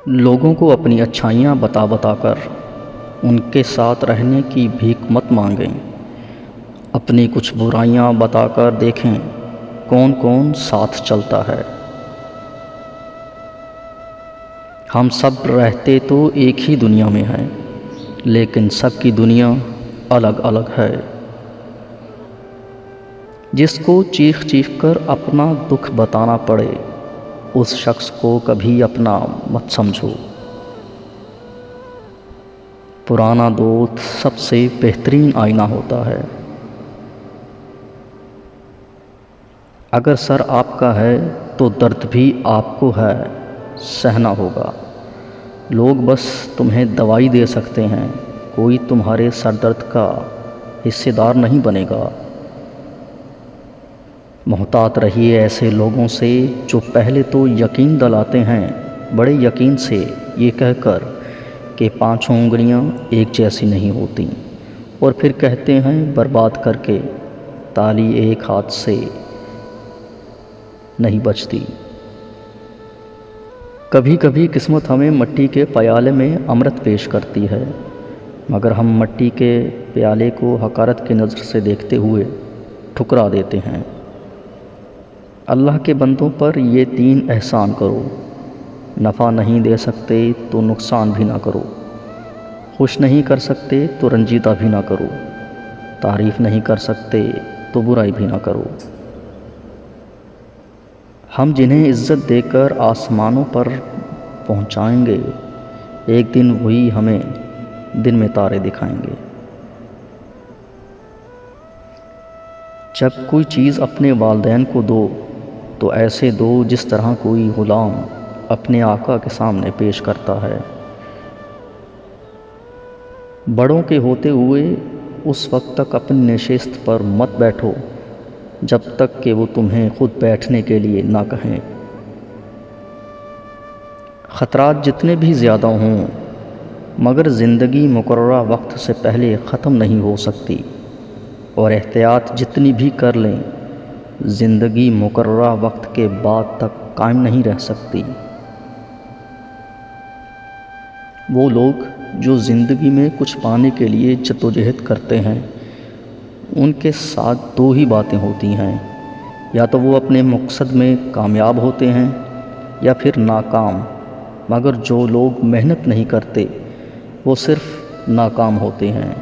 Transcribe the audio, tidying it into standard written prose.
لوگوں کو اپنی اچھائیاں بتا بتا کر ان کے ساتھ رہنے کی بھیک مت مانگیں۔ اپنی کچھ برائیاں بتا کر دیکھیں کون کون ساتھ چلتا ہے۔ ہم سب رہتے تو ایک ہی دنیا میں ہیں، لیکن سب کی دنیا الگ الگ ہے۔ جس کو چیخ چیخ کر اپنا دکھ بتانا پڑے، اس شخص کو کبھی اپنا مت سمجھو۔ پرانا دوست سب سے بہترین آئینہ ہوتا ہے۔ اگر سر آپ کا ہے تو درد بھی آپ کو ہے، سہنا ہوگا۔ لوگ بس تمہیں دوائی دے سکتے ہیں، کوئی تمہارے سر درد کا حصے دار نہیں بنے گا۔ محتاط رہیے ایسے لوگوں سے جو پہلے تو یقین دلاتے ہیں بڑے یقین سے، یہ کہہ کر کہ پانچوں انگلیاں ایک جیسی نہیں ہوتی، اور پھر کہتے ہیں برباد کر کے تالی ایک ہاتھ سے نہیں بجتی۔ کبھی کبھی قسمت ہمیں مٹی کے پیالے میں امرت پیش کرتی ہے، مگر ہم مٹی کے پیالے کو حقارت کی نظر سے دیکھتے ہوئے ٹھکرا دیتے ہیں۔ اللہ کے بندوں پر یہ 3 احسان کرو: نفع نہیں دے سکتے تو نقصان بھی نہ کرو، خوش نہیں کر سکتے تو رنجیدہ بھی نہ کرو، تعریف نہیں کر سکتے تو برائی بھی نہ کرو۔ ہم جنہیں عزت دے کر آسمانوں پر پہنچائیں گے، ایک دن وہی ہمیں دن میں تارے دکھائیں گے۔ جب کوئی چیز اپنے والدین کو دو تو ایسے دو جس طرح کوئی غلام اپنے آقا کے سامنے پیش کرتا ہے۔ بڑوں کے ہوتے ہوئے اس وقت تک اپنی نشست پر مت بیٹھو جب تک کہ وہ تمہیں خود بیٹھنے کے لیے نہ کہیں۔ خطرات جتنے بھی زیادہ ہوں، مگر زندگی مقررہ وقت سے پہلے ختم نہیں ہو سکتی، اور احتیاط جتنی بھی کر لیں، زندگی مقررہ وقت کے بعد تک قائم نہیں رہ سکتی۔ وہ لوگ جو زندگی میں کچھ پانے کے لیے جدوجہد کرتے ہیں، ان کے ساتھ 2 ہی باتیں ہوتی ہیں: یا تو وہ اپنے مقصد میں کامیاب ہوتے ہیں یا پھر ناکام، مگر جو لوگ محنت نہیں کرتے وہ صرف ناکام ہوتے ہیں۔